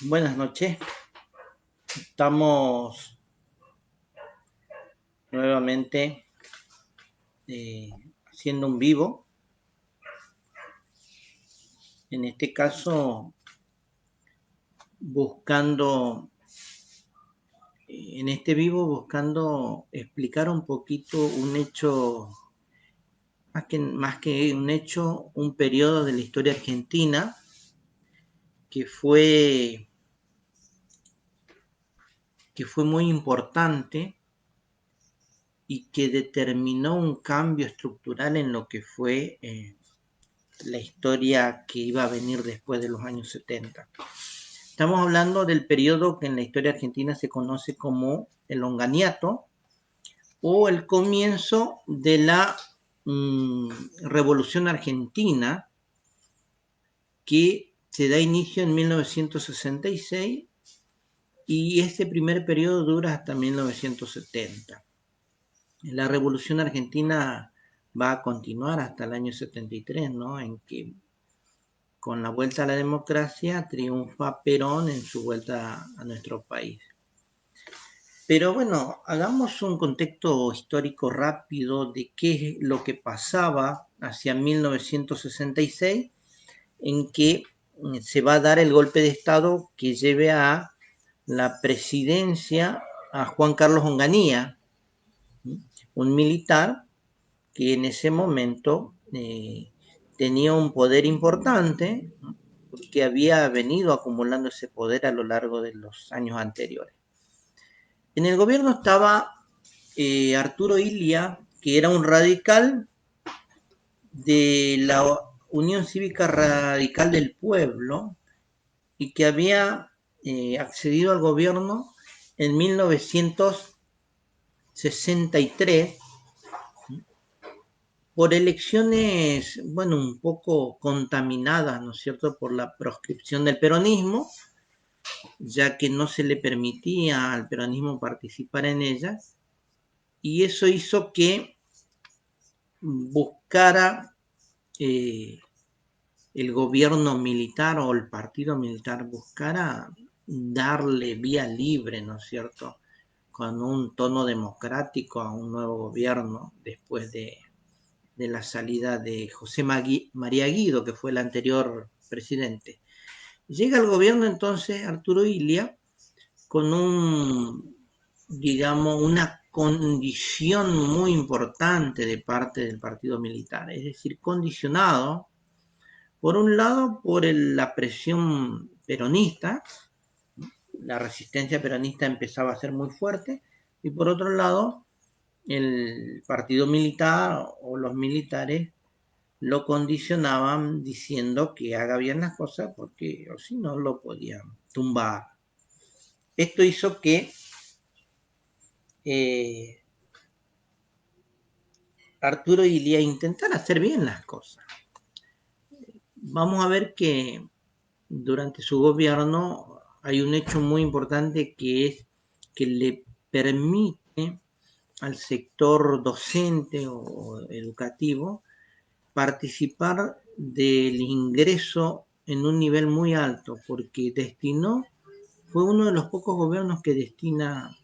Buenas noches, estamos nuevamente eh, haciendo un vivo, en este caso buscando, en este vivo buscando explicar un poquito un hecho, más que un hecho, un periodo de la historia argentina que fue, que fue muy importante y que determinó un cambio estructural en lo que fue la historia que iba a venir después de los años 70. Estamos hablando del periodo que en la historia argentina se conoce como el Longaniato o el comienzo de la Revolución Argentina, que se da inicio en 1966 y este primer periodo dura hasta 1970. La Revolución Argentina va a continuar hasta el año 73, ¿no? En que con la vuelta a la democracia triunfa Perón en su vuelta a nuestro país. Pero bueno, hagamos un contexto histórico rápido de qué es lo que pasaba hacia 1966, en que se va a dar el golpe de Estado que lleve a la presidencia a Juan Carlos Onganía, un militar que en ese momento tenía un poder importante porque había venido acumulando ese poder a lo largo de los años anteriores. En el gobierno estaba Arturo Illia, que era un radical de la Unión Cívica Radical del Pueblo y que había accedido al gobierno en 1963 por elecciones, bueno, un poco contaminadas, ¿no es cierto?, por la proscripción del peronismo, ya que no se le permitía al peronismo participar en ellas, y eso hizo que buscara el gobierno militar o el partido militar buscara darle vía libre, ¿no es cierto?, con un tono democrático a un nuevo gobierno después de la salida de José María Guido, que fue el anterior presidente. Llega al gobierno entonces Arturo Illia con digamos, una condición muy importante de parte del partido militar, es decir, condicionado, por un lado, por la presión peronista, la resistencia peronista empezaba a ser muy fuerte, y por otro lado, el partido militar o los militares lo condicionaban diciendo que haga bien las cosas porque o si no lo podían tumbar. Esto hizo que eh, Arturo Illia intentara hacer bien las cosas. Vamos a ver que durante su gobierno hay un hecho muy importante que es que le permite al sector docente o educativo participar del ingreso en un nivel muy alto, porque fue uno de los pocos gobiernos que destina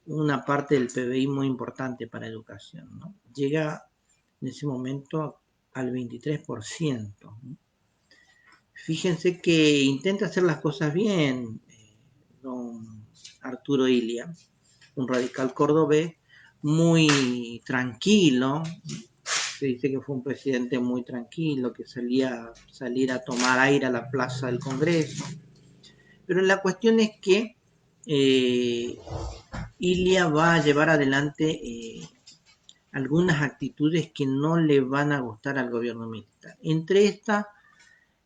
una parte del PBI muy importante para educación, ¿no? Llega en ese momento al 23%. ¿No? Fíjense que intenta hacer las cosas bien, don Arturo Illia, un radical cordobés muy tranquilo. Se dice que fue un presidente muy tranquilo, que solía salir a tomar aire a la plaza del Congreso. Pero la cuestión es que eh, Illia va a llevar adelante algunas actitudes que no le van a gustar al gobierno militar. Entre estas,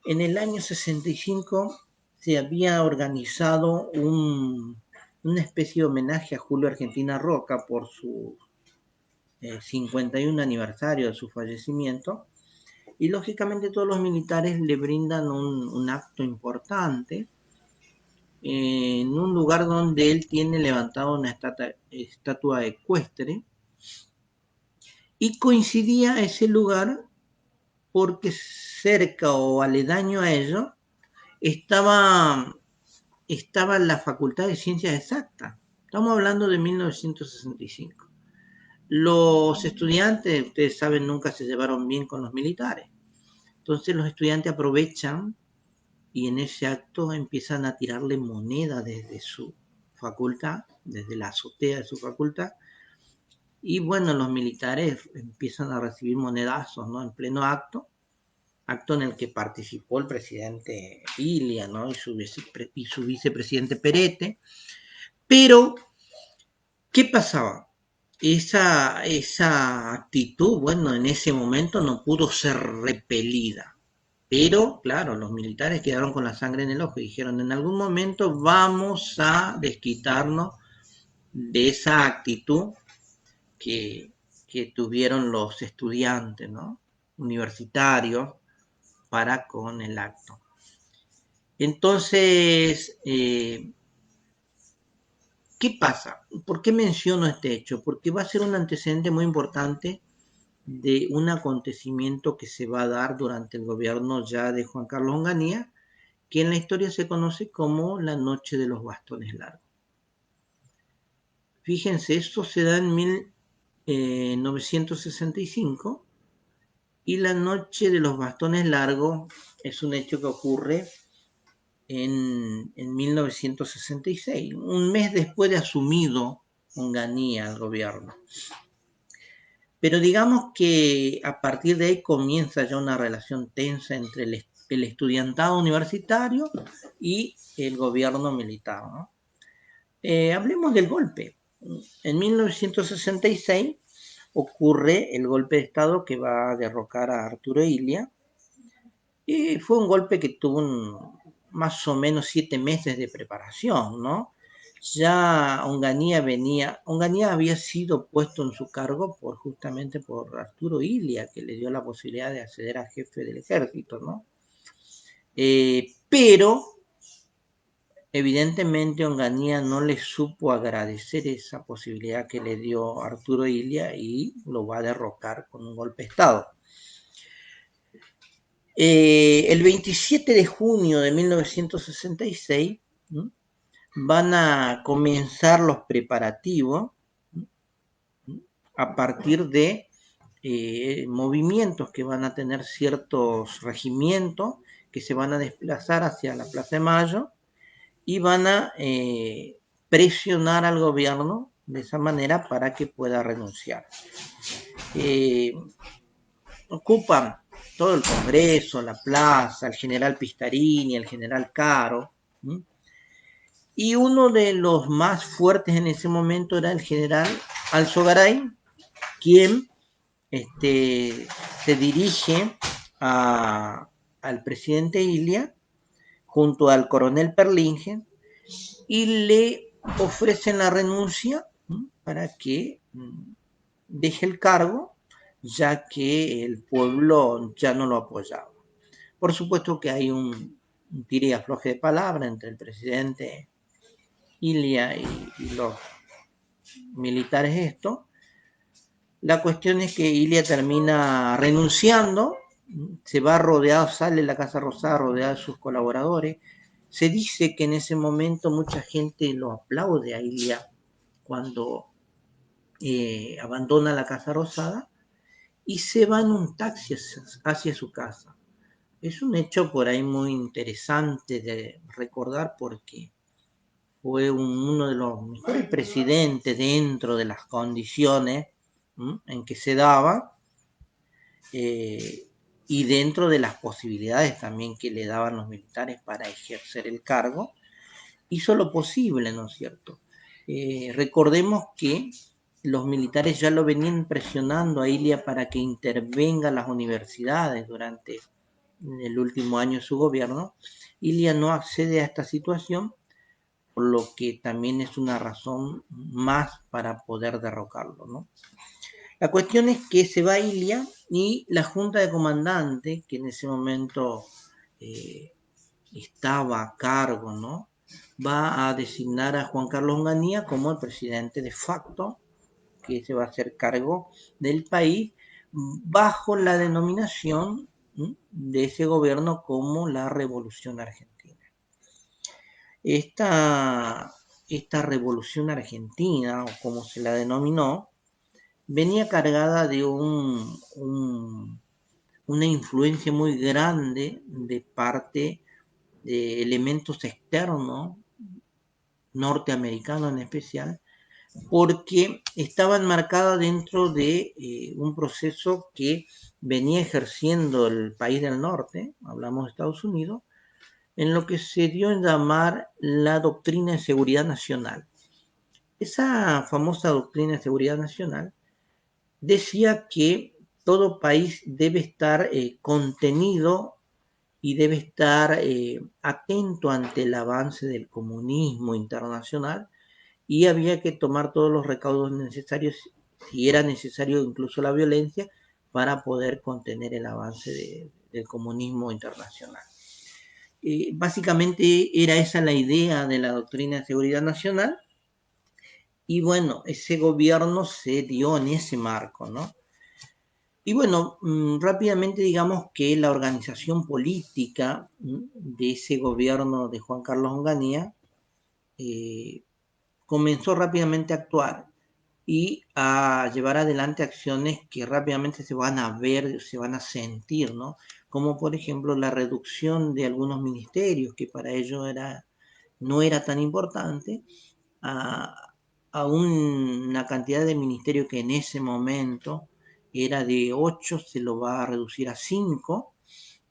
en el año 65 se había organizado una especie de homenaje a Julio Argentina Roca por su 51 aniversario de su fallecimiento, y lógicamente todos los militares le brindan un acto importante en un lugar donde él tiene levantado una estatua ecuestre, y coincidía ese lugar porque cerca o aledaño a ello estaba, estaba en la Facultad de Ciencias Exactas. Estamos hablando de 1965. Los estudiantes, ustedes saben, nunca se llevaron bien con los militares. Entonces los estudiantes aprovechan y en ese acto empiezan a tirarle moneda desde su facultad, desde la azotea de su facultad, y bueno, los militares empiezan a recibir monedazos, ¿no? En pleno acto en el que participó el presidente Ilia, ¿no? Y su vicepresidente Perete. Pero, ¿qué pasaba? Esa actitud, bueno, en ese momento no pudo ser repelida. Pero, claro, los militares quedaron con la sangre en el ojo y dijeron, en algún momento vamos a desquitarnos de esa actitud que, que tuvieron los estudiantes, ¿no? Universitarios para con el acto. Entonces, ¿qué pasa? ¿Por qué menciono este hecho? Porque va a ser un antecedente muy importante de un acontecimiento que se va a dar durante el gobierno ya de Juan Carlos Onganía, que en la historia se conoce como la Noche de los Bastones Largos. Fíjense, esto se da en 1965 y la Noche de los Bastones Largos es un hecho que ocurre en 1966, un mes después de asumido Onganía al gobierno. Pero digamos que a partir de ahí comienza ya una relación tensa entre el estudiantado universitario y el gobierno militar, ¿no? Hablemos del golpe. En 1966 ocurre el golpe de Estado que va a derrocar a Arturo Illia. Y fue un golpe que tuvo más o menos 7 meses de preparación, ¿no? Ya Onganía había sido puesto en su cargo justamente por Arturo Illia, que le dio la posibilidad de acceder a jefe del ejército, ¿no? Pero evidentemente Onganía no le supo agradecer esa posibilidad que le dio Arturo Illia y lo va a derrocar con un golpe de Estado. El 27 de junio de 1966 ¿no? Van a comenzar los preparativos ¿no? A partir de movimientos que van a tener ciertos regimientos que se van a desplazar hacia la Plaza de Mayo y van a presionar al gobierno de esa manera para que pueda renunciar. Ocupan todo el Congreso, la plaza, el general Pistarini, el general Caro, ¿sí? Y uno de los más fuertes en ese momento era el general Alzogaray, quien se dirige al presidente Illia junto al coronel Perlingen y le ofrecen la renuncia para que deje el cargo, ya que el pueblo ya no lo apoyaba. Por supuesto que hay un tire y afloje de palabra entre el presidente Illia y los militares esto. La cuestión es que Illia termina renunciando, se va rodeado, sale de la Casa Rosada rodeado de sus colaboradores. Se dice que en ese momento mucha gente lo aplaude a Illia cuando abandona la Casa Rosada y se va en un taxi hacia su casa. Es un hecho por ahí muy interesante de recordar porque fue uno de los mejores presidentes dentro de las condiciones en que se daba y dentro de las posibilidades también que le daban los militares para ejercer el cargo, hizo lo posible, ¿no es cierto? Recordemos que los militares ya lo venían presionando a Illia para que intervenga las universidades durante el último año de su gobierno. Illia no accede a esta situación, por lo que también es una razón más para poder derrocarlo, ¿no? La cuestión es que se va Illia y la junta de comandantes, que en ese momento estaba a cargo, ¿no? Va a designar a Juan Carlos Onganía como el presidente de facto, que se va a hacer cargo del país bajo la denominación de ese gobierno como la Revolución Argentina. Esta revolución argentina, o como se la denominó, venía cargada de una influencia muy grande de parte de elementos externos, norteamericanos en especial, porque estaba enmarcada dentro de un proceso que venía ejerciendo el país del norte, hablamos de Estados Unidos, en lo que se dio en llamar la doctrina de seguridad nacional. Esa famosa doctrina de seguridad nacional decía que todo país debe estar contenido y debe estar atento ante el avance del comunismo internacional y había que tomar todos los recaudos necesarios, si era necesario incluso la violencia, para poder contener el avance del comunismo internacional. Básicamente era esa la idea de la doctrina de seguridad nacional y bueno, ese gobierno se dio en ese marco, ¿no? Y bueno, rápidamente digamos que la organización política de ese gobierno de Juan Carlos Onganía comenzó rápidamente a actuar y a llevar adelante acciones que rápidamente se van a ver, se van a sentir, ¿no? Como por ejemplo la reducción de algunos ministerios, que para ellos no era tan importante, a, a una cantidad de ministerios que en ese momento era de 8, se lo va a reducir a 5.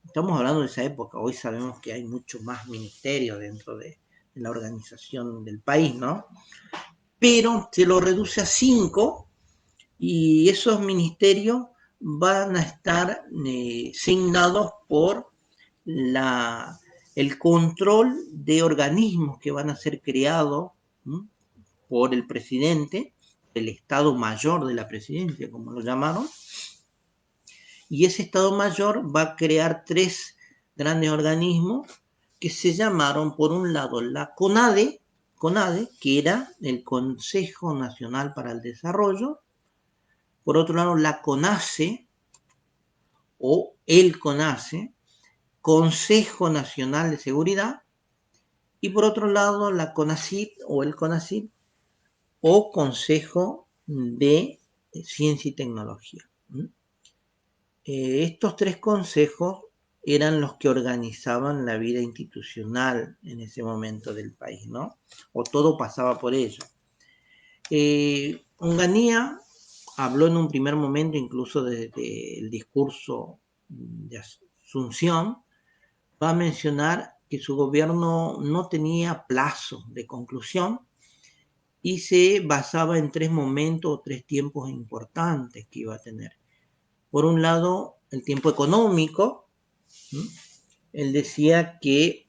Estamos hablando de esa época, hoy sabemos que hay mucho más ministerios dentro de la organización del país, ¿no? Pero se lo reduce a 5 y esos ministerios van a estar asignados por la, el control de organismos que van a ser creados por el presidente, el Estado Mayor de la Presidencia, como lo llamaron, y ese Estado Mayor va a crear 3 grandes organismos que se llamaron, por un lado, la CONADE, que era el Consejo Nacional para el Desarrollo, por otro lado, la CONACE, o el CONACE, Consejo Nacional de Seguridad, y por otro lado, la CONACYT, o el CONACYT, o Consejo de Ciencia y Tecnología. Estos 3 consejos eran los que organizaban la vida institucional en ese momento del país, ¿no? O todo pasaba por ellos. Onganía habló en un primer momento, incluso desde el discurso de Asunción, va a mencionar que su gobierno no tenía plazo de conclusión y se basaba en 3 momentos o 3 tiempos importantes que iba a tener. Por un lado, el tiempo económico. Él decía que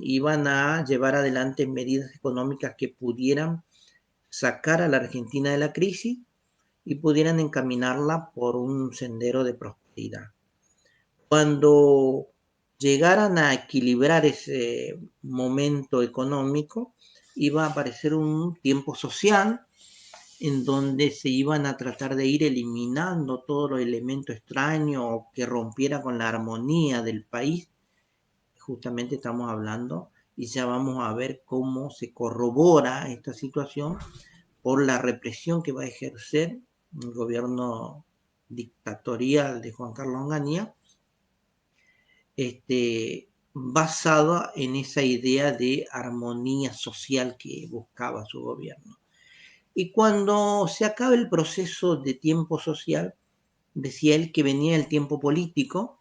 iban a llevar adelante medidas económicas que pudieran sacar a la Argentina de la crisis y pudieran encaminarla por un sendero de prosperidad. Cuando llegaran a equilibrar ese momento económico, iba a aparecer un tiempo social en donde se iban a tratar de ir eliminando todos los elementos extraños o que rompiera con la armonía del país. Justamente estamos hablando y ya vamos a ver cómo se corrobora esta situación por la represión que va a ejercer el gobierno dictatorial de Juan Carlos Onganía, basada en esa idea de armonía social que buscaba su gobierno. Y cuando se acaba el proceso de tiempo social, decía él que venía el tiempo político,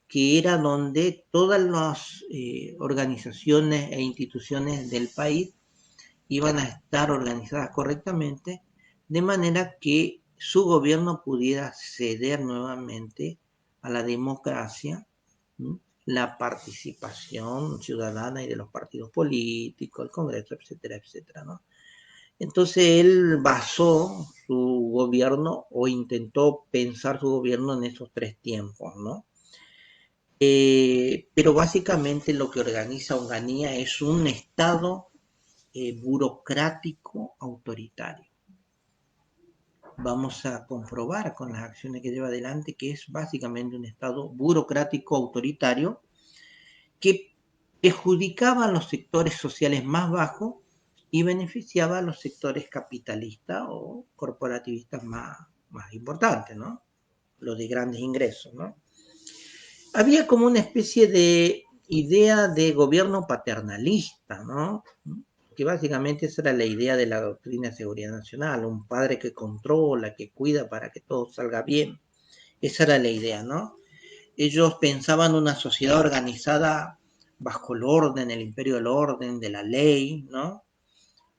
que era donde todas las organizaciones e instituciones del país iban a estar organizadas correctamente, de manera que su gobierno pudiera ceder nuevamente a la democracia, la participación ciudadana y de los partidos políticos, el Congreso, etcétera, etcétera, ¿no? Entonces él basó su gobierno o intentó pensar su gobierno en esos 3 tiempos, ¿no? Pero básicamente lo que organiza Onganía es un Estado burocrático autoritario. Vamos a comprobar con las acciones que lleva adelante que es básicamente un Estado burocrático autoritario que perjudicaba a los sectores sociales más bajos y beneficiaba a los sectores capitalistas o corporativistas más importantes, ¿no? Los de grandes ingresos, ¿no? Había como una especie de idea de gobierno paternalista, ¿no? Que básicamente esa era la idea de la doctrina de seguridad nacional, un padre que controla, que cuida para que todo salga bien. Esa era la idea, ¿no? Ellos pensaban una sociedad organizada bajo el orden, el imperio del orden, de la ley, ¿no?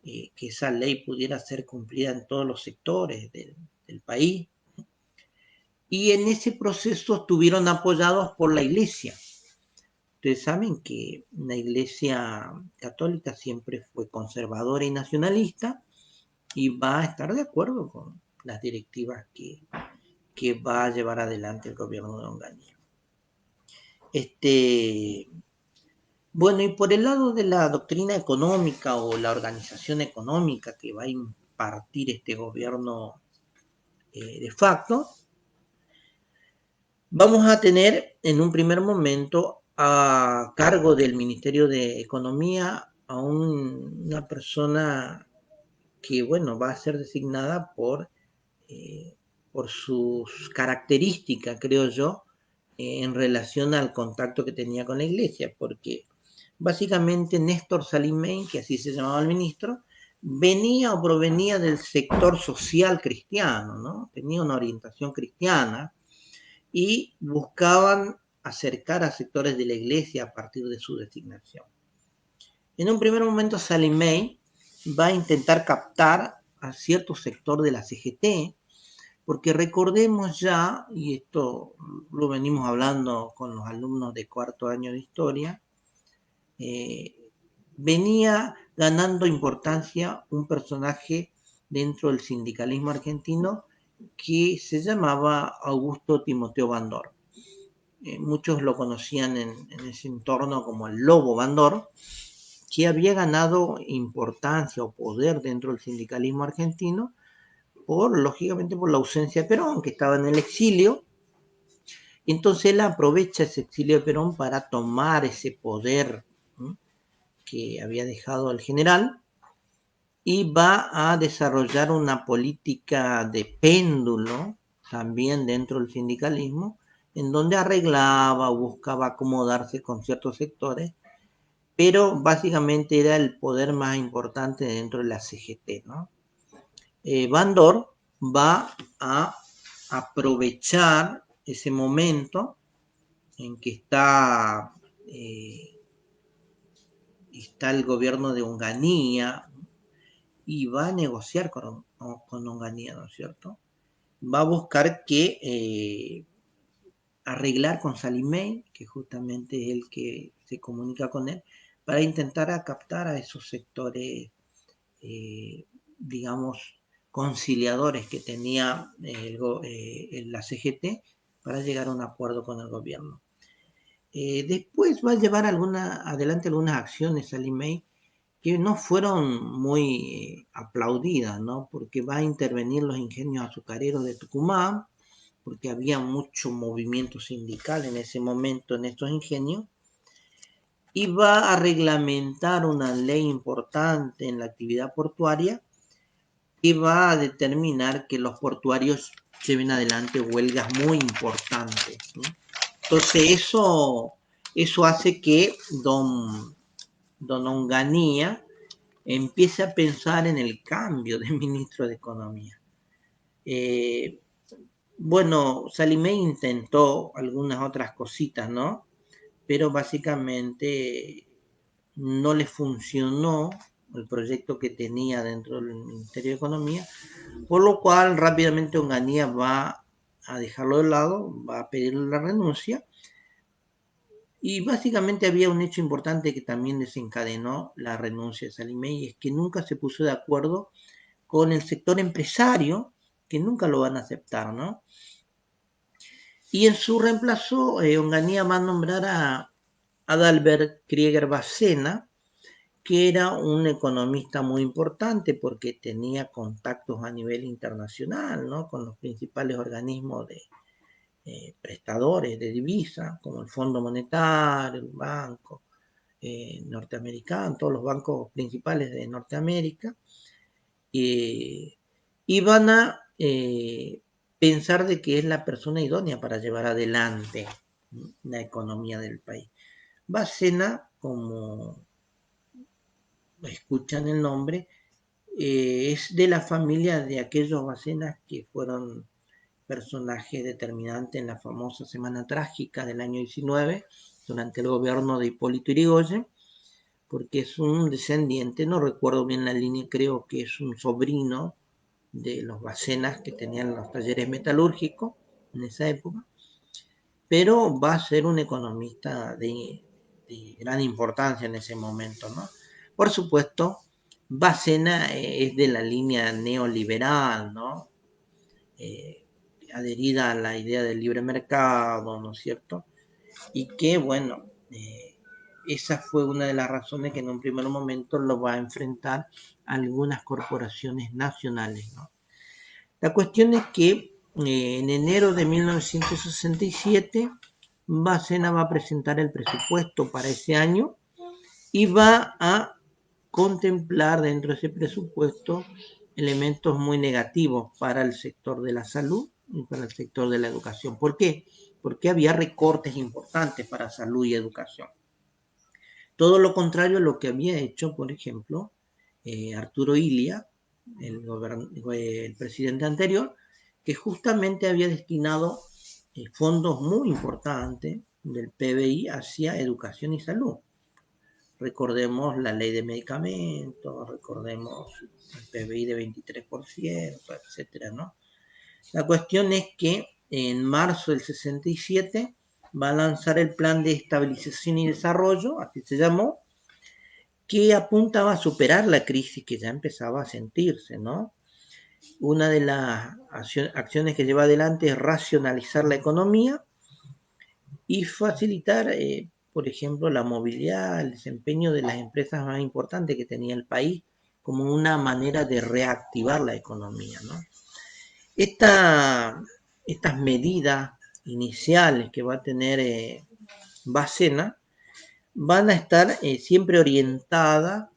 Que esa ley pudiera ser cumplida en todos los sectores del país. Y en ese proceso estuvieron apoyados por la iglesia. Ustedes saben que la iglesia católica siempre fue conservadora y nacionalista y va a estar de acuerdo con las directivas que va a llevar adelante el gobierno de Onganía. Bueno, y por el lado de la doctrina económica o la organización económica que va a impartir este gobierno de facto, vamos a tener en un primer momento a cargo del Ministerio de Economía a una persona que, bueno, va a ser designada por sus características, creo yo, en relación al contacto que tenía con la iglesia, porque básicamente Néstor Salimey, que así se llamaba el ministro, venía o provenía del sector social cristiano, ¿no? Tenía una orientación cristiana y buscaban acercar a sectores de la iglesia a partir de su designación. En un primer momento Salimey va a intentar captar a cierto sector de la CGT, porque recordemos ya, y esto lo venimos hablando con los alumnos de cuarto año de historia, venía ganando importancia un personaje dentro del sindicalismo argentino que se llamaba Augusto Timoteo Bandor. Muchos lo conocían en ese entorno como el Lobo Bandor, que había ganado importancia o poder dentro del sindicalismo argentino lógicamente por la ausencia de Perón, que estaba en el exilio. Entonces él aprovecha ese exilio de Perón para tomar ese poder, ¿sí?, que había dejado el general, y va a desarrollar una política de péndulo también dentro del sindicalismo, en donde arreglaba, buscaba acomodarse con ciertos sectores, pero básicamente era el poder más importante dentro de la CGT, ¿no? Bandor va a aprovechar ese momento en que está el gobierno de Onganía y va a negociar con Onganía, ¿no es cierto? Va a buscar arreglar con Salimey, que justamente es el que se comunica con él, para intentar captar a esos sectores, digamos, conciliadores que tenía la CGT para llegar a un acuerdo con el gobierno. Después va a llevar adelante algunas acciones Salimey que no fueron muy aplaudidas, ¿no? Porque va a intervenir los ingenios azucareros de Tucumán, porque había mucho movimiento sindical en ese momento en estos ingenios, y va a reglamentar una ley importante en la actividad portuaria que va a determinar que los portuarios lleven adelante huelgas muy importantes, ¿sí? Entonces eso hace que don Onganía empiece a pensar en el cambio de ministro de Economía. Bueno, Salimey intentó algunas otras cositas, ¿no? Pero básicamente no le funcionó el proyecto que tenía dentro del Ministerio de Economía, por lo cual rápidamente Onganía va a dejarlo de lado, va a pedirle la renuncia, y básicamente había un hecho importante que también desencadenó la renuncia de Salimey, y es que nunca se puso de acuerdo con el sector empresario, que nunca lo van a aceptar, ¿no? Y en su reemplazo, Onganía va a nombrar a Adalbert Krieger Bacena, que era un economista muy importante porque tenía contactos a nivel internacional, ¿no?, con los principales organismos de prestadores de divisas, como el Fondo Monetario, el Banco, norteamericanos, todos los bancos principales de Norteamérica, y van a pensar de que es la persona idónea para llevar adelante la economía del país. Bárcena, como escuchan el nombre, es de la familia de aquellos Bárcenas que fueron personajes determinantes en la famosa Semana Trágica del año 19, durante el gobierno de Hipólito Yrigoyen, porque es un descendiente, no recuerdo bien la línea, creo que es un sobrino de los Bárcenas que tenían los talleres metalúrgicos en esa época, pero va a ser un economista de gran importancia en ese momento, ¿no? Por supuesto, Bárcena es de la línea neoliberal, ¿no? Adherida a la idea del libre mercado, ¿no es cierto? Y que, bueno, esa fue una de las razones que en un primer momento lo va a enfrentar a algunas corporaciones nacionales, ¿no? La cuestión es que en enero de 1967 Bárcena va a presentar el presupuesto para ese año y va a contemplar dentro de ese presupuesto elementos muy negativos para el sector de la salud y para el sector de la educación. ¿Por qué? Porque había recortes importantes para salud y educación. Todo lo contrario a lo que había hecho, por ejemplo, Arturo Illia, el presidente anterior, que justamente había destinado fondos muy importantes del PBI hacia educación y salud. Recordemos la ley de medicamentos, recordemos el PBI de 23%, etcétera, ¿no? La cuestión es que en marzo del 67 va a lanzar el Plan de Estabilización y Desarrollo, así se llamó, que apuntaba a superar la crisis que ya empezaba a sentirse, ¿no? Una de las acciones que lleva adelante es racionalizar la economía y facilitar, por ejemplo, la movilidad, el desempeño de las empresas más importantes que tenía el país como una manera de reactivar la economía, ¿no? Estas medidas iniciales que va a tener Bárcena van a estar siempre orientadas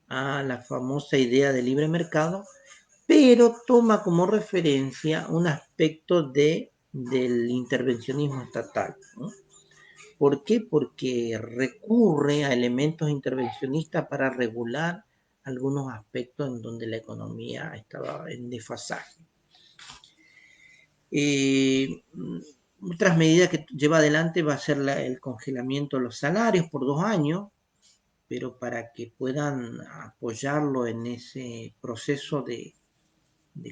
a la famosa idea de libre mercado, pero toma como referencia un aspecto del intervencionismo estatal, ¿no? ¿Por qué? Porque recurre a elementos intervencionistas para regular algunos aspectos en donde la economía estaba en desfasaje. Otras medidas que lleva adelante va a ser el congelamiento de los salarios por 2 años, pero para que puedan apoyarlo en ese proceso de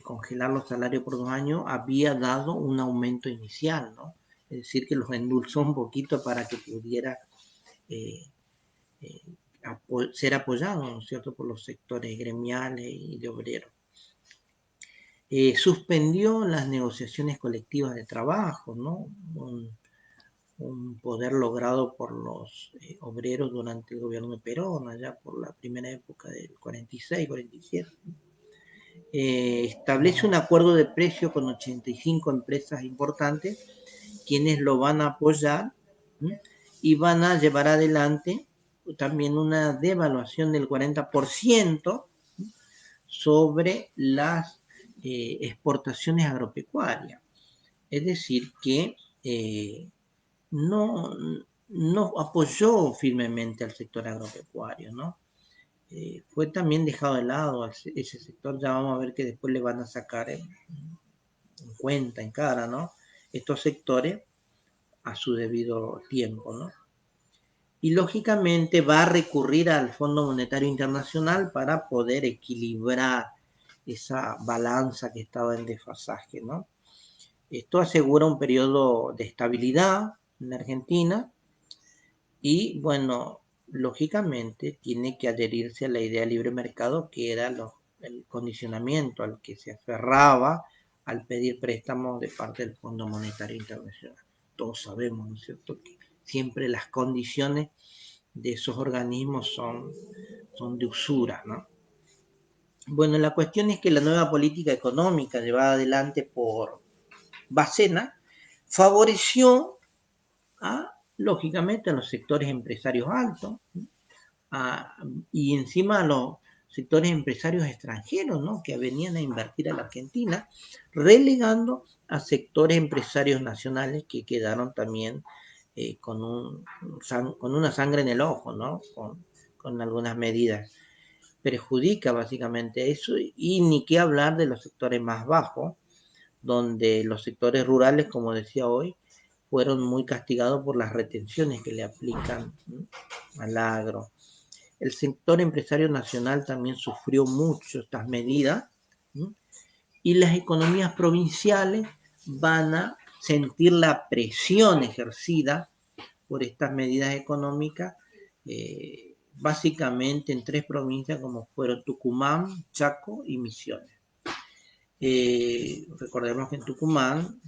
congelar los salarios por 2 años, había dado un aumento inicial, ¿no? Es decir, que los endulzó un poquito para que pudiera eh, eh, ser apoyado, ¿no es cierto?, por los sectores gremiales y de obreros. Suspendió las negociaciones colectivas de trabajo, ¿no? Un poder logrado por los obreros durante el gobierno de Perón, allá por la primera época del 46, 47. Establece un acuerdo de precio con 85 empresas importantes, quienes lo van a apoyar, ¿sí? Y van a llevar adelante también una devaluación del 40% sobre las exportaciones agropecuarias. Es decir, que no, no apoyó firmemente al sector agropecuario, ¿no? Fue también dejado de lado ese sector, ya vamos a ver que después le van a sacar en cuenta, en cara, ¿no? Estos sectores a su debido tiempo, ¿no? Y lógicamente va a recurrir al Fondo Monetario Internacional para poder equilibrar esa balanza que estaba en desfasaje, ¿no? Esto asegura un periodo de estabilidad en Argentina y, bueno, lógicamente tiene que adherirse a la idea de libre mercado, que era el condicionamiento al que se aferraba al pedir préstamos de parte del Fondo Monetario Internacional. Todos sabemos, ¿no es cierto?, que siempre las condiciones de esos organismos son de usura, ¿no? Bueno, la cuestión es que la nueva política económica llevada adelante por Bárcena favoreció a lógicamente a los sectores empresarios altos, y encima a los sectores empresarios extranjeros, ¿no?, que venían a invertir a la Argentina, relegando a sectores empresarios nacionales que quedaron también con una sangre en el ojo, ¿no?, con algunas medidas. Perjudica básicamente eso, y ni qué hablar de los sectores más bajos, donde los sectores rurales, como decía hoy, fueron muy castigados por las retenciones que le aplican, ¿no?, al agro. El sector empresario nacional también sufrió mucho estas medidas, ¿no?, y las economías provinciales van a sentir la presión ejercida por estas medidas económicas, básicamente en 3 provincias como fueron Tucumán, Chaco y Misiones. Recordemos que en Tucumán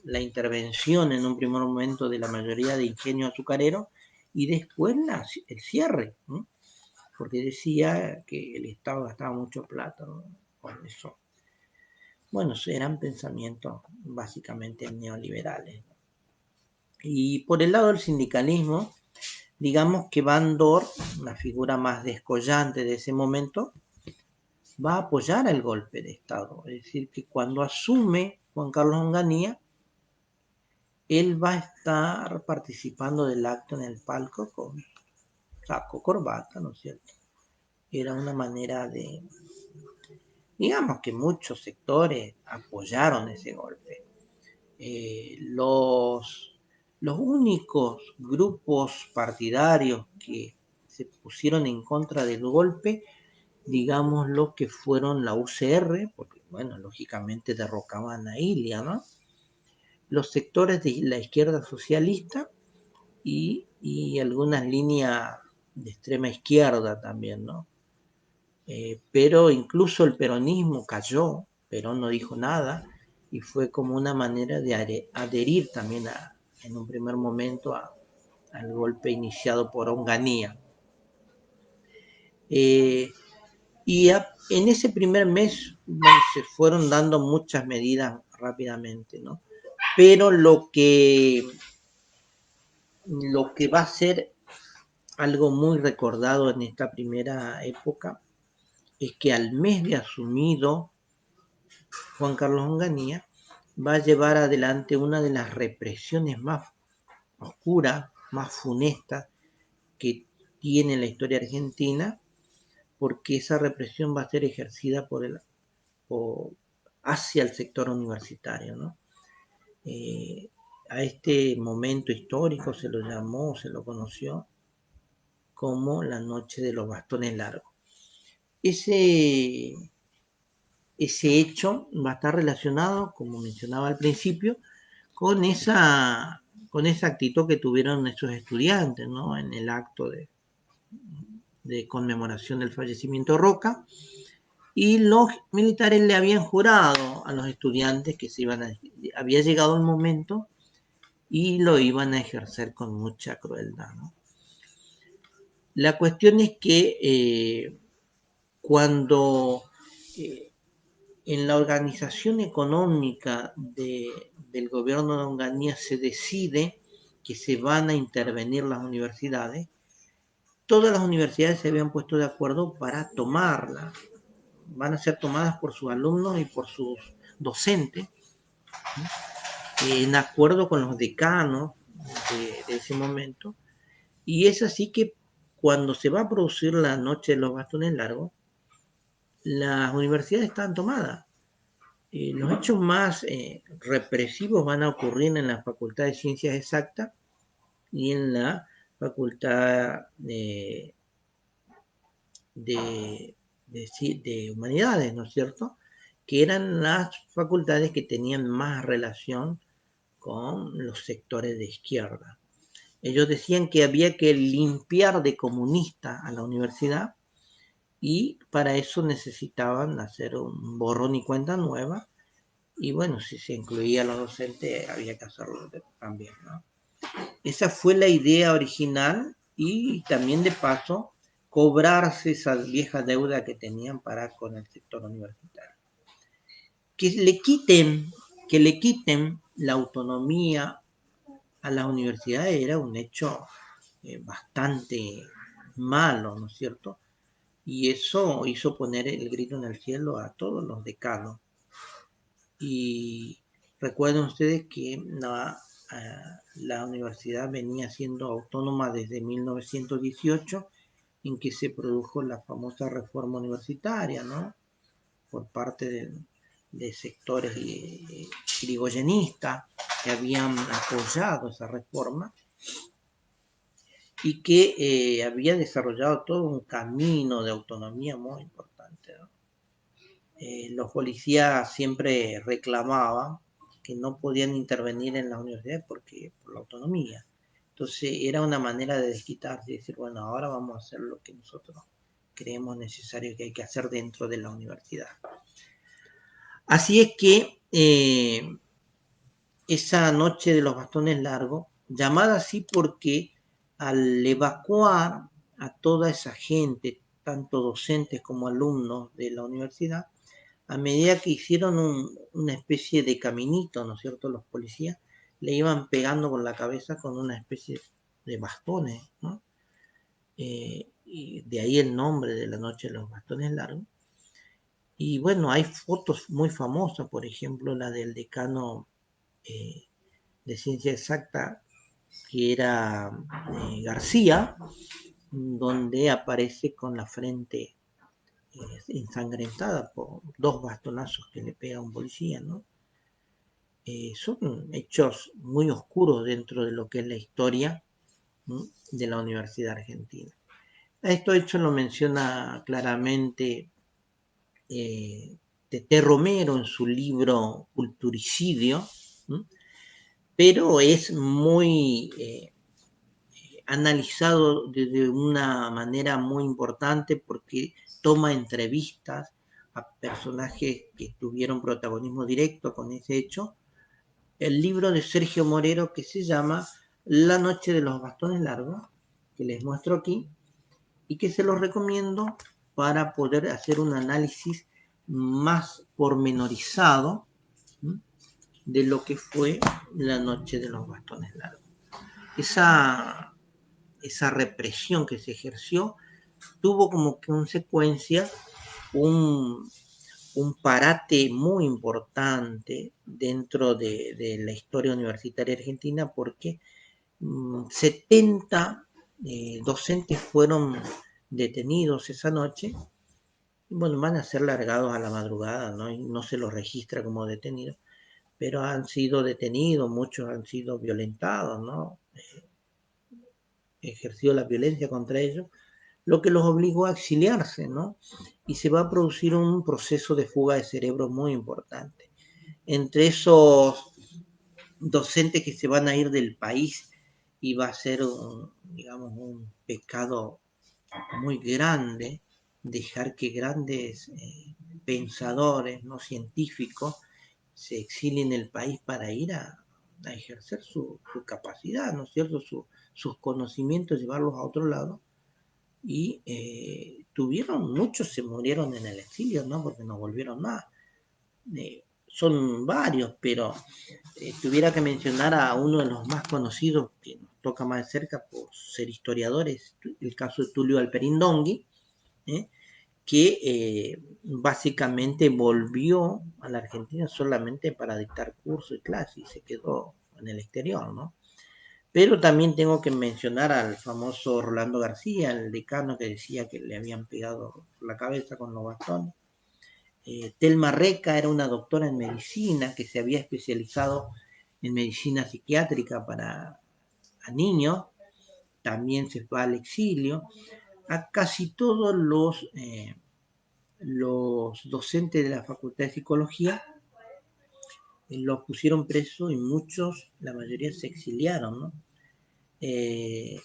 la intervención en un primer momento de la mayoría de ingenios azucareros y después el cierre, ¿no?, porque decía que el Estado gastaba mucho plata, ¿no?, con eso. Bueno, eran pensamientos básicamente neoliberales. Y por el lado del sindicalismo, digamos que Bandor, la figura más descollante de ese momento, va a apoyar el golpe de Estado. Es decir, que cuando asume Juan Carlos Onganía, él va a estar participando del acto en el palco con saco, corbata, ¿no es cierto? Era una manera de, digamos que muchos sectores apoyaron ese golpe. Los únicos grupos partidarios que se pusieron en contra del golpe, digamos lo que fueron la UCR, porque bueno, lógicamente derrocaban a Ilia, ¿no?, los sectores de la izquierda socialista y algunas líneas de extrema izquierda también, ¿no? Pero incluso el peronismo cayó, Perón no dijo nada, y fue como una manera de adherir también en un primer momento al golpe iniciado por Onganía. En ese primer mes, bueno, se fueron dando muchas medidas rápidamente, ¿no? Pero lo que va a ser algo muy recordado en esta primera época es que al mes de asumido Juan Carlos Onganía va a llevar adelante una de las represiones más oscuras, más funestas que tiene la historia argentina, porque esa represión va a ser ejercida hacia el sector universitario, ¿no? A este momento histórico se lo llamó, se lo conoció como la noche de los bastones largos. Ese hecho va a estar relacionado, como mencionaba al principio, con esa actitud que tuvieron esos estudiantes, ¿no?, en el acto de conmemoración del fallecimiento de Roca, y los militares le habían jurado a los estudiantes que había llegado el momento y lo iban a ejercer con mucha crueldad, ¿no? La cuestión es que cuando en la organización económica del gobierno de Onganía se decide que se van a intervenir las universidades, todas las universidades se habían puesto de acuerdo para tomarla. Van a ser tomadas por sus alumnos y por sus docentes, en acuerdo con los decanos de ese momento. Y es así que cuando se va a producir la noche de los bastones largos, las universidades están tomadas. Los hechos más represivos van a ocurrir en la Facultad de Ciencias Exactas y en la Facultad de Humanidades, ¿no es cierto?, que eran las facultades que tenían más relación con los sectores de izquierda. Ellos decían que había que limpiar de comunista a la universidad y para eso necesitaban hacer un borrón y cuenta nueva, y bueno, si se incluía a los docentes había que hacerlo también, ¿no? Esa fue la idea original, y también de paso cobrarse esa vieja deuda que tenían con el sector universitario. Que le quiten la autonomía a las universidades era un hecho bastante malo, ¿no es cierto? Y eso hizo poner el grito en el cielo a todos los decanos. Y recuerden ustedes que la universidad venía siendo autónoma desde 1918, en que se produjo la famosa reforma universitaria, ¿no? Por parte de sectores irigoyenistas que habían apoyado esa reforma y que había desarrollado todo un camino de autonomía muy importante, ¿no? Los policías siempre reclamaban que no podían intervenir en las universidades por la autonomía. Entonces era una manera de desquitarse y decir, bueno, ahora vamos a hacer lo que nosotros creemos necesario que hay que hacer dentro de la universidad. Así es que esa noche de los bastones largos, llamada así porque al evacuar a toda esa gente, tanto docentes como alumnos de la universidad, a medida que hicieron una especie de caminito, ¿no es cierto?, los policías le iban pegando con la cabeza con una especie de bastones, ¿no? Y de ahí el nombre de la noche de los bastones largos. Y bueno, hay fotos muy famosas, por ejemplo, la del decano eh, de ciencia exacta, que era García, donde aparece con la frente ensangrentada por dos bastonazos que le pega a un policía, ¿no? Son hechos muy oscuros dentro de lo que es la historia, ¿no?, de la Universidad Argentina. Esto hecho lo menciona claramente Tete Romero en su libro Culturicidio, ¿no?, pero es muy analizado de una manera muy importante porque toma entrevistas a personajes que tuvieron protagonismo directo con ese hecho. El libro de Sergio Morero que se llama La noche de los bastones largos, que les muestro aquí, y que se los recomiendo para poder hacer un análisis más pormenorizado, ¿sí?, de lo que fue la noche de los bastones largos. Esa represión que se ejerció tuvo como consecuencia un, un parate muy importante dentro de la historia universitaria argentina porque 70 docentes fueron detenidos esa noche. Bueno, van a ser largados a la madrugada, ¿no? Y no se los registra como detenidos, pero han sido detenidos, muchos han sido violentados, ¿no? Ejercido la violencia contra ellos, lo que los obligó a exiliarse, ¿no? Y se va a producir un proceso de fuga de cerebro muy importante. Entre esos docentes que se van a ir del país y va a ser, digamos, un pecado muy grande dejar que grandes pensadores, no científicos, se exilien el país para ir a ejercer su capacidad, ¿no es cierto?, sus conocimientos, llevarlos a otro lado. Y muchos se murieron en el exilio, ¿no?, porque no volvieron más. Son varios, pero tuviera que mencionar a uno de los más conocidos que nos toca más de cerca por ser historiadores, el caso de Tulio Alperín Dongui, que básicamente volvió a la Argentina solamente para dictar cursos y clases y se quedó en el exterior, ¿no? Pero también tengo que mencionar al famoso Rolando García, el decano que decía que le habían pegado la cabeza con los bastones. Telma Reca era una doctora en medicina que se había especializado en medicina psiquiátrica para niños, también se fue al exilio. A casi todos los docentes de la Facultad de Psicología los pusieron presos y muchos, la mayoría se exiliaron, ¿no?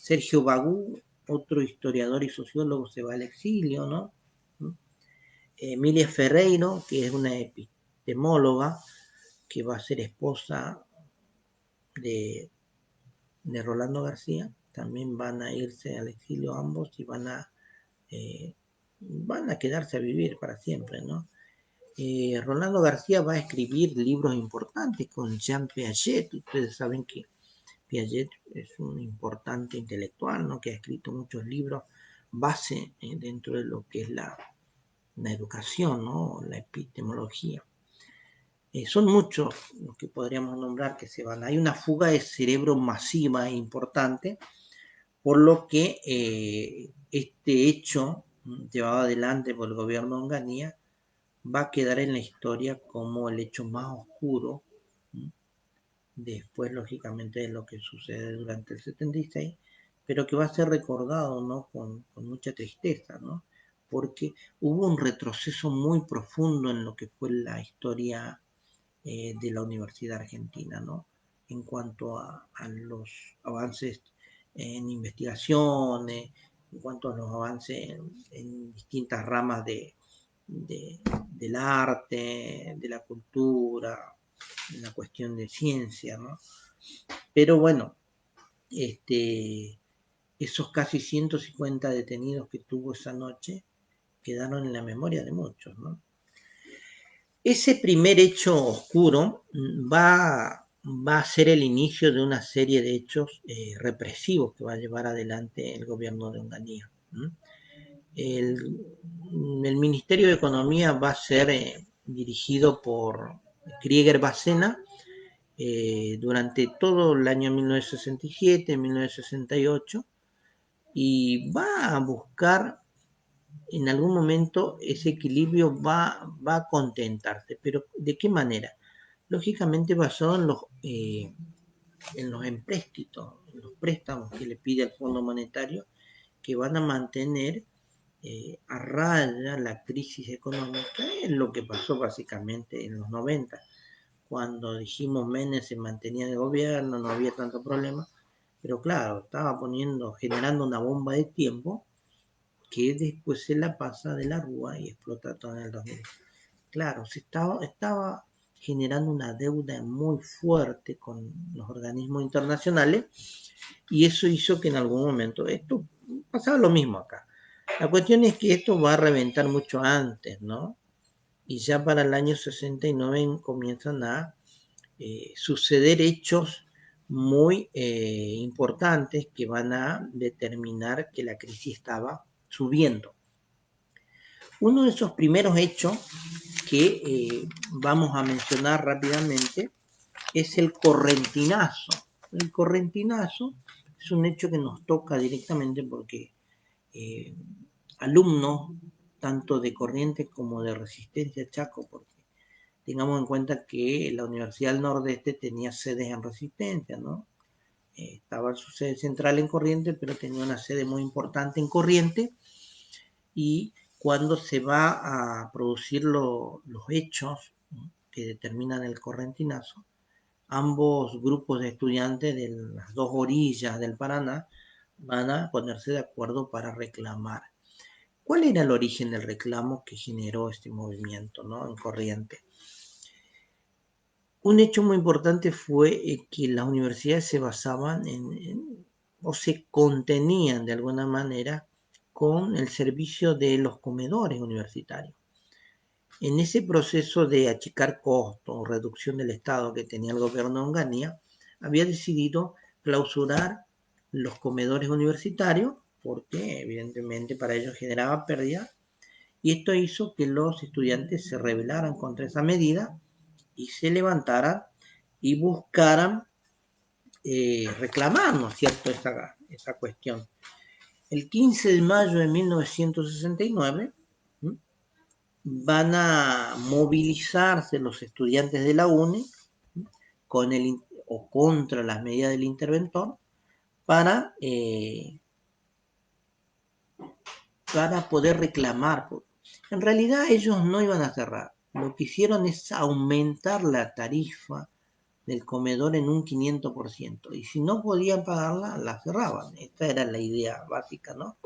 Sergio Bagú, otro historiador y sociólogo, se va al exilio, ¿no? Emilia Ferreiro, que es una epistemóloga, que va a ser esposa de Rolando García, también van a irse al exilio ambos y van a quedarse a vivir para siempre, ¿no? Rolando García va a escribir libros importantes con Jean Piaget. Ustedes saben que Piaget es un importante intelectual, ¿no? Que ha escrito muchos libros base dentro de lo que es la educación, ¿no? La epistemología. Son muchos los que podríamos nombrar que se van. Hay una fuga de cerebro masiva e importante, por lo que este hecho llevado adelante por el gobierno de Onganía va a quedar en la historia como el hecho más oscuro, después lógicamente de lo que sucede durante el 76, pero que va a ser recordado, ¿no? con mucha tristeza, ¿no? Porque hubo un retroceso muy profundo en lo que fue la historia de la Universidad Argentina, ¿no? En cuanto a los avances en investigaciones, en cuanto a los avances en distintas ramas del arte, de la cultura, en la cuestión de ciencia, ¿no? Pero bueno, esos casi 150 detenidos que tuvo esa noche quedaron en la memoria de muchos, ¿no? Ese primer hecho oscuro va a ser el inicio de una serie de hechos represivos que va a llevar adelante el gobierno de Onganía. El, el Ministerio de Economía va a ser dirigido por Krieger Bacena durante todo el año 1967, 1968, y va a buscar en algún momento ese equilibrio va a contentarse, pero ¿de qué manera? Lógicamente basado en los empréstitos, en los préstamos que le pide el Fondo Monetario, que van a mantener a raya la crisis económica, es lo que pasó básicamente en los 90, cuando dijimos Menem se mantenía de gobierno, no había tanto problema, pero claro, estaba generando una bomba de tiempo que después se la pasa de la rúa y explota todo en el 2000. Claro, estaba generando una deuda muy fuerte con los organismos internacionales y eso hizo que en algún momento esto pasaba lo mismo acá. La cuestión es que esto va a reventar mucho antes, ¿no? Y ya para el año 69 comienzan a suceder hechos muy importantes que van a determinar que la crisis estaba subiendo. Uno de esos primeros hechos que vamos a mencionar rápidamente es el correntinazo. El correntinazo es un hecho que nos toca directamente porque eh, alumnos, tanto de Corrientes como de Resistencia Chaco, porque tengamos en cuenta que la Universidad del Nordeste tenía sedes en Resistencia, ¿no? Estaba su sede central en Corrientes, pero tenía una sede muy importante en Corrientes, y cuando se va a producir los hechos, ¿no?, que determinan el correntinazo, ambos grupos de estudiantes de las dos orillas del Paraná van a ponerse de acuerdo para reclamar. ¿Cuál era el origen del reclamo que generó este movimiento, ¿no?, en Corrientes? Un hecho muy importante fue que las universidades se basaban o se contenían de alguna manera con el servicio de los comedores universitarios. En ese proceso de achicar costos o reducción del Estado que tenía el gobierno de Onganía, había decidido clausurar los comedores universitarios porque evidentemente para ellos generaba pérdida, y esto hizo que los estudiantes se rebelaran contra esa medida y se levantaran y buscaran reclamar, ¿no es cierto?, esa cuestión. El 15 de mayo de 1969 van a movilizarse los estudiantes de la UNE con o contra las medidas del interventor para, para poder reclamar. En realidad ellos no iban a cerrar. Lo que hicieron es aumentar la tarifa del comedor en un 500%. Y si no podían pagarla, la cerraban. Esta era la idea básica, ¿no?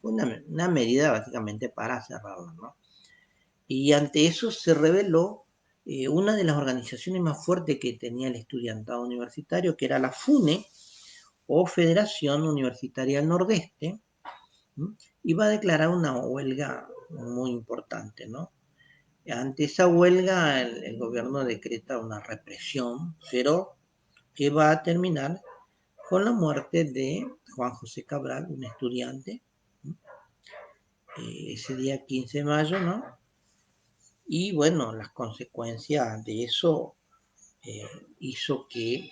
Una medida básicamente para cerrarla, ¿no? Y ante eso se reveló una de las organizaciones más fuertes que tenía el estudiantado universitario, que era la FUNE, o Federación Universitaria del Nordeste, y va a declarar una huelga muy importante, ¿no? Ante esa huelga, el gobierno decreta una represión, pero que va a terminar con la muerte de Juan José Cabral, un estudiante, ese día 15 de mayo, ¿no? Y bueno, las consecuencias de eso hizo que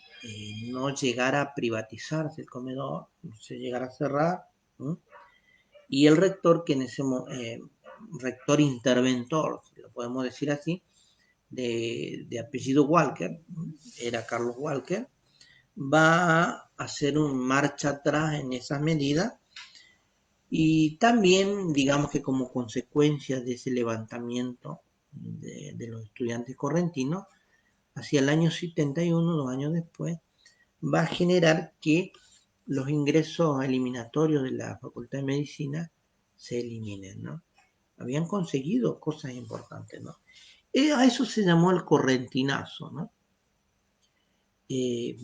no llegara a privatizarse el comedor, se llegara a cerrar, ¿no? Y el rector, que en ese rector interventor, lo podemos decir así, de apellido Walker, era Carlos Walker, va a hacer un marcha atrás en esas medidas y también, digamos que como consecuencia de ese levantamiento de los estudiantes correntinos, hacia el año 71, 2 años después, va a generar que los ingresos eliminatorios de la Facultad de Medicina se eliminen, ¿no? Habían conseguido cosas importantes, ¿no? A eso se llamó el correntinazo, ¿no?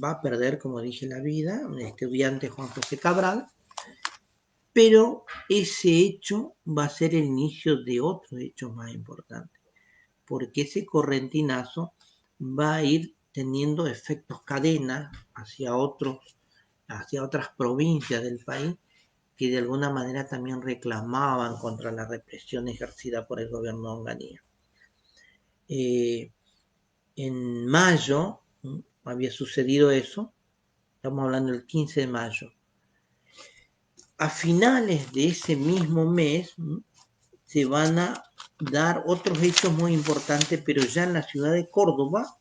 Va a perder, como dije, la vida un estudiante, Juan José Cabral, pero ese hecho va a ser el inicio de otros hechos más importantes, porque ese correntinazo va a ir teniendo efectos cadena hacia otras provincias del país que de alguna manera también reclamaban contra la represión ejercida por el gobierno de Onganía. En mayo había sucedido eso, estamos hablando del 15 de mayo. A finales de ese mismo mes se van a dar otros hechos muy importantes, pero ya en la ciudad de Córdoba,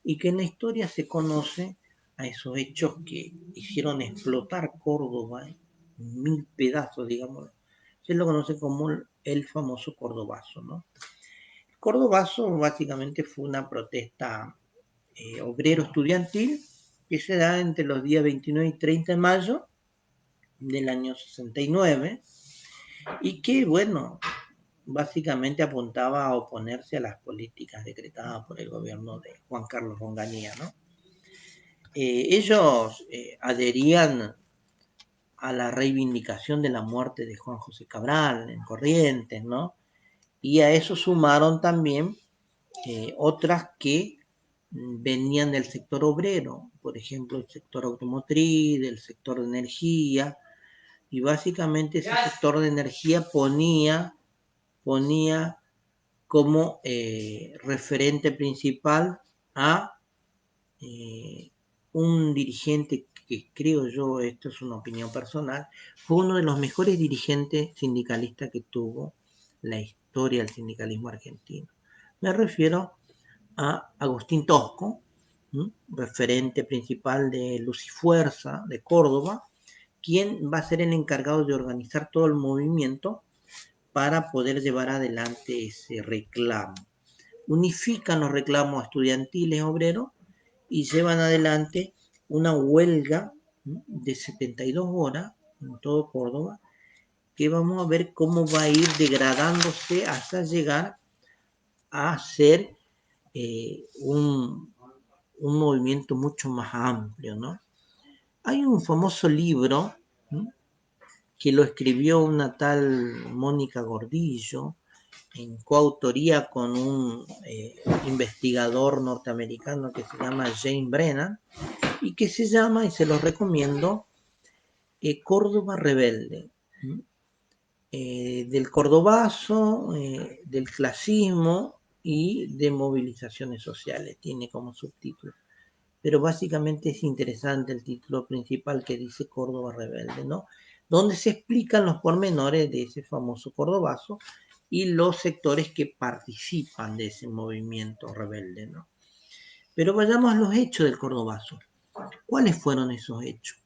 y que en la historia se conoce a esos hechos que hicieron explotar Córdoba en 1000 pedazos, digamos. Se lo conoce como el famoso Cordobazo, ¿no? El Cordobazo básicamente fue una protesta obrero estudiantil que se da entre los días 29 y 30 de mayo del año 69 y que, bueno, básicamente apuntaba a oponerse a las políticas decretadas por el gobierno de Juan Carlos Onganía, ¿no? Ellos adherían a la reivindicación de la muerte de Juan José Cabral en Corrientes, ¿no? Y a eso sumaron también otras que venían del sector obrero, por ejemplo, el sector automotriz, del sector de energía, y básicamente ese sector de energía ponía como referente principal a un dirigente que creo yo, esto es una opinión personal, fue uno de los mejores dirigentes sindicalistas que tuvo la historia del sindicalismo argentino. Me refiero a Agustín Tosco, referente principal de Luz y Fuerza de Córdoba, quien va a ser el encargado de organizar todo el movimiento para poder llevar adelante ese reclamo. Unifican los reclamos estudiantiles obreros y llevan adelante una huelga de 72 horas en todo Córdoba, que vamos a ver cómo va a ir degradándose hasta llegar a ser un movimiento mucho más amplio, ¿no? Hay un famoso libro que lo escribió una tal Mónica Gordillo, en coautoría con un investigador norteamericano que se llama Jane Brennan, y que se llama, y se los recomiendo, Córdoba Rebelde. Del cordobazo, del clasismo y de movilizaciones sociales, tiene como subtítulo. Pero básicamente es interesante el título principal que dice Córdoba Rebelde, ¿no? Donde se explican los pormenores de ese famoso cordobazo y los sectores que participan de ese movimiento rebelde, ¿no? Pero vayamos a los hechos del cordobazo. ¿Cuáles fueron esos hechos?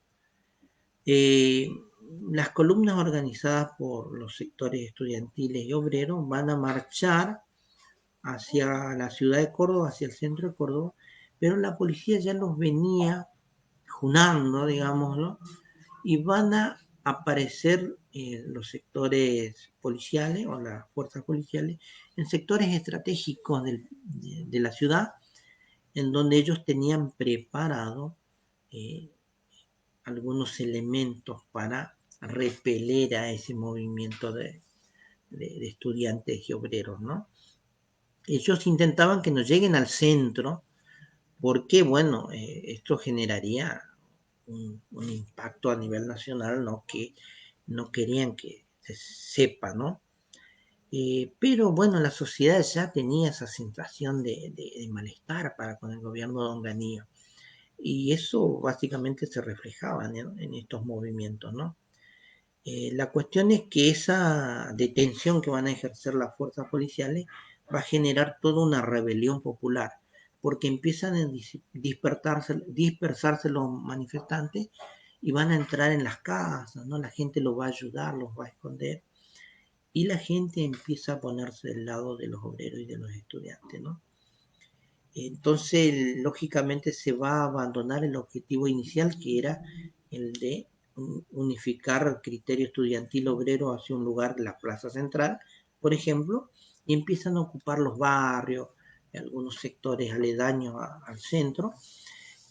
Las columnas organizadas por los sectores estudiantiles y obreros van a marchar hacia la ciudad de Córdoba, hacia el centro de Córdoba, pero la policía ya los venía junando, digámoslo, y van a aparecer los sectores policiales o las fuerzas policiales en sectores estratégicos de la ciudad, en donde ellos tenían preparado algunos elementos para repeler a ese movimiento de estudiantes y obreros, ¿no? Ellos intentaban que no lleguen al centro porque, bueno, esto generaría un impacto a nivel nacional, ¿no? Que no querían que se sepa, ¿no? Pero bueno, la sociedad ya tenía esa sensación de malestar para con el gobierno de Onganía. Y eso básicamente se reflejaba en estos movimientos, ¿no? La cuestión es que esa detención que van a ejercer las fuerzas policiales va a generar toda una rebelión popular, porque empiezan a dispersarse los manifestantes y van a entrar en las casas, ¿no? La gente los va a ayudar, los va a esconder, y la gente empieza a ponerse del lado de los obreros y de los estudiantes, ¿no? Entonces, lógicamente se va a abandonar el objetivo inicial, que era el de unificar el criterio estudiantil obrero hacia un lugar, la plaza central, por ejemplo, y empiezan a ocupar los barrios, algunos sectores aledaños al centro,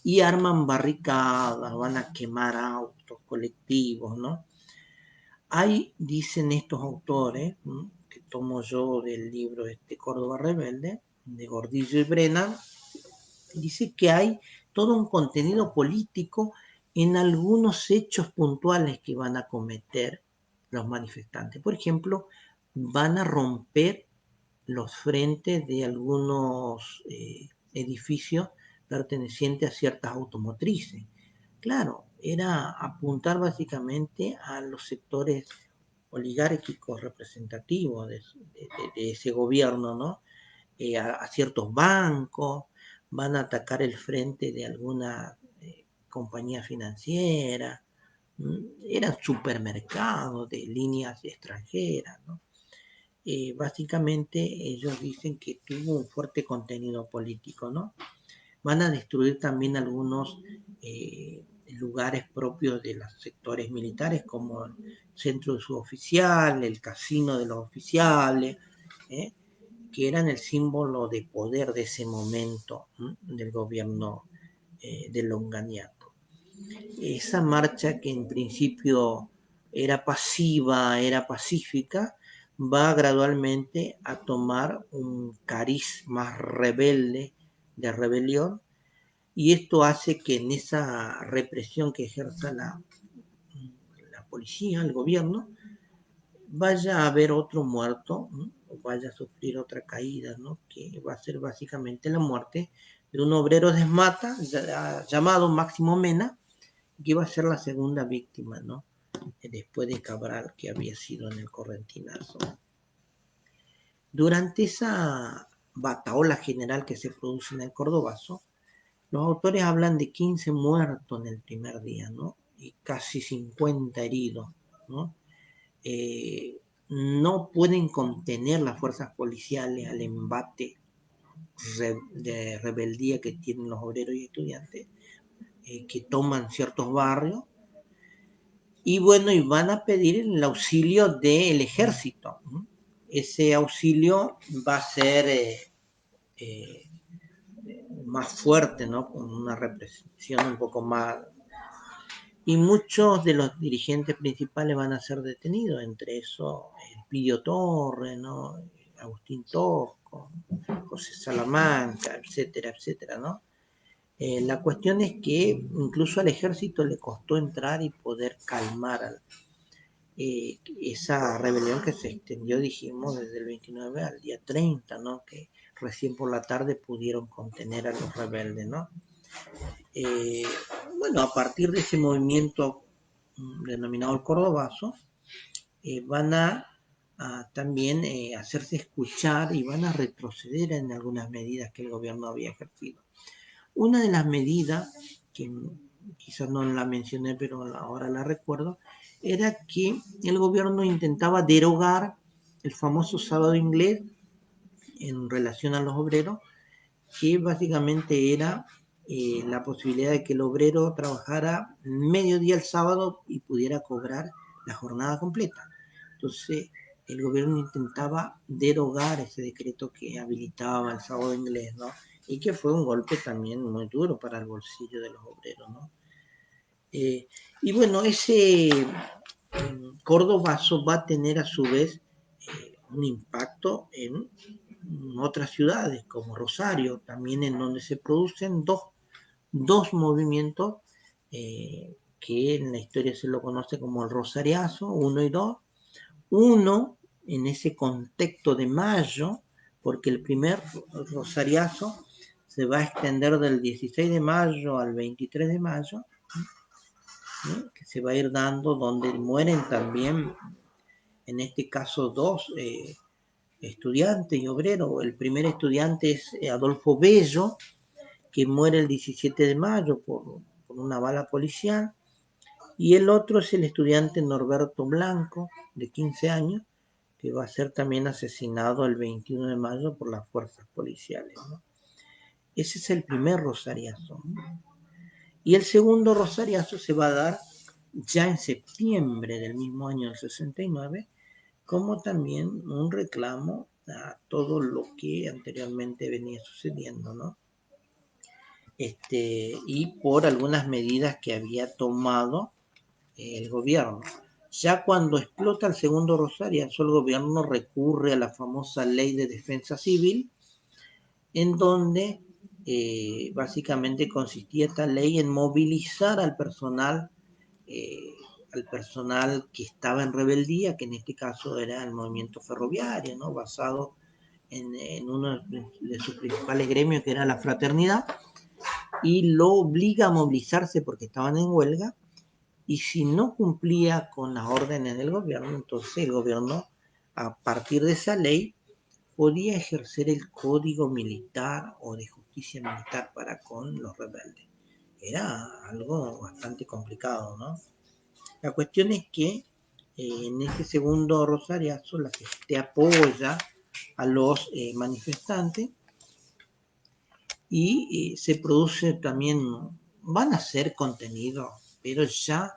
y arman barricadas, van a quemar autos, colectivos, ¿no? Hay, dicen estos autores, que tomo yo del libro Córdoba Rebelde, de Gordillo y Brennan, dice que hay todo un contenido político en algunos hechos puntuales que van a cometer los manifestantes. Por ejemplo, van a romper los frentes de algunos edificios pertenecientes a ciertas automotrices. Claro, era apuntar básicamente a los sectores oligárquicos representativos de ese gobierno, ¿no? A ciertos bancos, van a atacar el frente de alguna compañía financiera, eran supermercados de líneas extranjeras, ¿no? Básicamente ellos dicen que tuvo un fuerte contenido político, ¿no? Van a destruir también algunos lugares propios de los sectores militares, como el centro de su oficial, el casino de los oficiales, ¿eh? Que eran el símbolo de poder de ese momento, del gobierno de Longaniato. Esa marcha que en principio era pasiva, era pacífica, va gradualmente a tomar un cariz más rebelde, de rebelión, y esto hace que en esa represión que ejerza la policía, el gobierno, vaya a haber otro muerto, ¿no? O vaya a sufrir otra caída, ¿no? Que va a ser básicamente la muerte de un obrero de Esmata llamado Máximo Mena, que iba a ser la segunda víctima, ¿no? Después de Cabral, que había sido en el Correntinazo. Durante esa bataola general que se produce en el Cordobazo, los autores hablan de 15 muertos en el primer día, ¿no? Y casi 50 heridos, ¿no? No pueden contener las fuerzas policiales al embate de rebeldía que tienen los obreros y estudiantes, que toman ciertos barrios, y bueno, y van a pedir el auxilio del ejército. Ese auxilio va a ser eh, más fuerte, ¿no? Con una represión un poco más. Y muchos de los dirigentes principales van a ser detenidos, entre eso Pidio Torre, ¿no? Agustín Tosco, José Salamanca, etcétera, etcétera, ¿no? La cuestión es que incluso al ejército le costó entrar y poder calmar esa rebelión que se extendió, dijimos, desde el 29 al día 30, ¿no? Que recién por la tarde pudieron contener a los rebeldes, ¿no? Eh, bueno, a partir de ese movimiento denominado el Cordobazo, van a también hacerse escuchar y van a retroceder en algunas medidas que el gobierno había ejercido. Una de las medidas, que quizás no la mencioné, pero ahora la recuerdo, era que el gobierno intentaba derogar el famoso sábado inglés en relación a los obreros, que básicamente era la posibilidad de que el obrero trabajara mediodía el sábado y pudiera cobrar la jornada completa. Entonces, el gobierno intentaba derogar ese decreto que habilitaba el sábado inglés, ¿no? Y que fue un golpe también muy duro para el bolsillo de los obreros, ¿no? Y bueno, ese Cordobazo va a tener a su vez un impacto en otras ciudades como Rosario, también en donde se producen dos movimientos que en la historia se lo conoce como el Rosariazo 1 y 2. Uno, en ese contexto de mayo, porque el primer Rosariazo se va a extender del 16 de mayo al 23 de mayo, ¿no? Que se va a ir dando donde mueren también, en este caso, dos estudiantes y obreros. El primer estudiante es Adolfo Bello, que muere el 17 de mayo por una bala policial, y el otro es el estudiante Norberto Blanco, de 15 años, que va a ser también asesinado el 21 de mayo por las fuerzas policiales, ¿no? Ese es el primer rosariazo. Y el segundo rosariazo se va a dar ya en septiembre del mismo año del 69, como también un reclamo a todo lo que anteriormente venía sucediendo, ¿no? Y por algunas medidas que había tomado el gobierno. Ya cuando explota el segundo Rosariazo, el gobierno recurre a la famosa Ley de Defensa Civil, en donde básicamente consistía esta ley en movilizar eh, al personal que estaba en rebeldía, que en este caso era el movimiento ferroviario, ¿no? Basado en uno de sus principales gremios, que era la fraternidad, y lo obliga a movilizarse porque estaban en huelga, y si no cumplía con las órdenes del gobierno, entonces el gobierno, a partir de esa ley, podía ejercer el código militar o de justicia militar para con los rebeldes. Era algo bastante complicado, ¿no? La cuestión es que en este segundo rosariazo la gente apoya a los manifestantes, y se produce también, van a ser contenidos, pero ya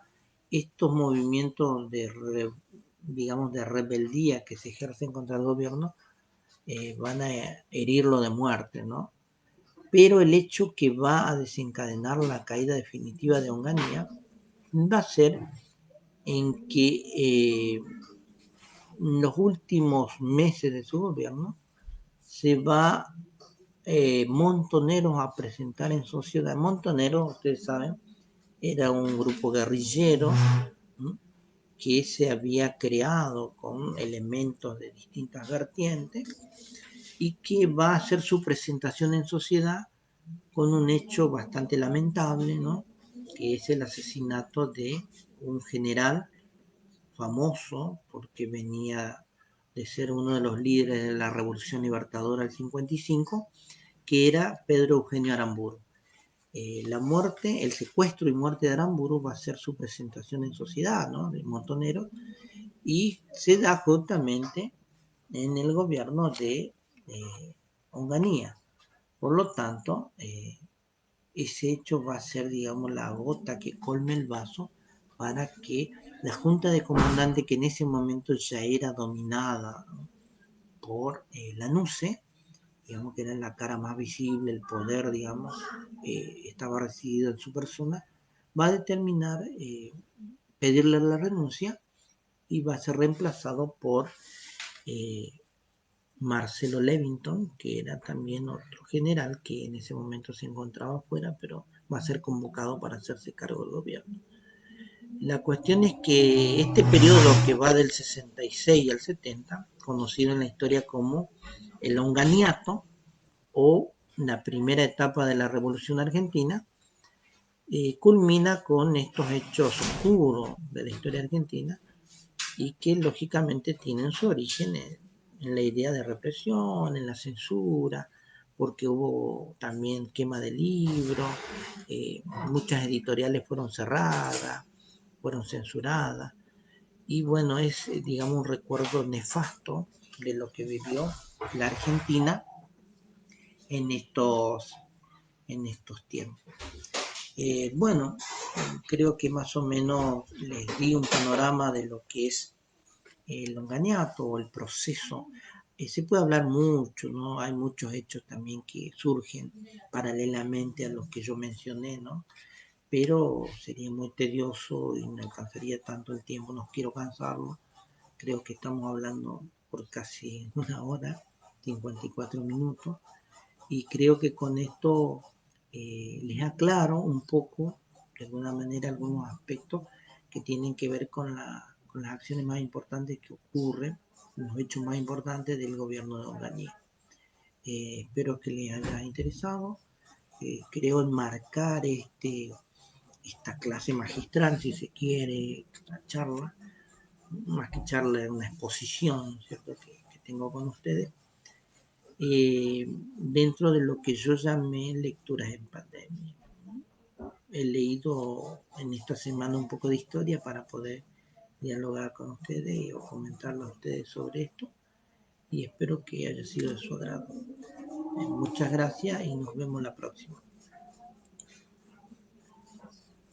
estos movimientos digamos, de rebeldía que se ejercen contra el gobierno van a herirlo de muerte, ¿no? Pero el hecho que va a desencadenar la caída definitiva de Onganía va a ser en que en los últimos meses de su gobierno se va Montoneros a presentar en sociedad. Montoneros, ustedes saben, era un grupo guerrillero, ¿no?, que se había creado con elementos de distintas vertientes y que va a hacer su presentación en sociedad con un hecho bastante lamentable, ¿no?, que es el asesinato de un general famoso porque venía de ser uno de los líderes de la Revolución Libertadora del 55, que era Pedro Eugenio Aramburu. La muerte, el secuestro y muerte de Aramburu va a ser su presentación en sociedad, ¿no?, de Montonero, y se da justamente en el gobierno de Onganía. Por lo tanto, ese hecho va a ser, digamos, la gota que colme el vaso para que la Junta de Comandantes, que en ese momento ya era dominada, ¿no?, por la NUCE, digamos que era la cara más visible, el poder, digamos, estaba residido en su persona, va a determinar pedirle la renuncia y va a ser reemplazado por eh, Marcelo Levington, que era también otro general que en ese momento se encontraba afuera, pero va a ser convocado para hacerse cargo del gobierno. La cuestión es que este periodo que va del 66 al 70, conocido en la historia como el longaniato o la primera etapa de la Revolución Argentina, culmina con estos hechos oscuros de la historia argentina y que lógicamente tienen su origen en la idea de represión, en la censura, porque hubo también quema de libros, muchas editoriales fueron cerradas, fueron censuradas, y bueno, es, digamos, un recuerdo nefasto de lo que vivió la Argentina en estos tiempos. Bueno, creo que más o menos les di un panorama de lo que es el longaniato o el proceso. Se puede hablar mucho, ¿no? Hay muchos hechos también que surgen paralelamente a los que yo mencioné, ¿no? Pero sería muy tedioso y no alcanzaría tanto el tiempo, no quiero cansarlo. Creo que estamos hablando por casi una hora, 54 minutos, y creo que con esto les aclaro un poco de alguna manera algunos aspectos que tienen que ver con las acciones más importantes que ocurren, los hechos más importantes del gobierno de Onganía. Espero que les haya interesado. Creo enmarcar esta clase magistral, si se quiere, esta charla, más que charla, una exposición, ¿cierto?, que tengo con ustedes, dentro de lo que yo llamé lecturas en pandemia. He leído en esta semana un poco de historia para poder dialogar con ustedes o comentarle a ustedes sobre esto, y espero que haya sido de su agrado. Muchas gracias y nos vemos la próxima.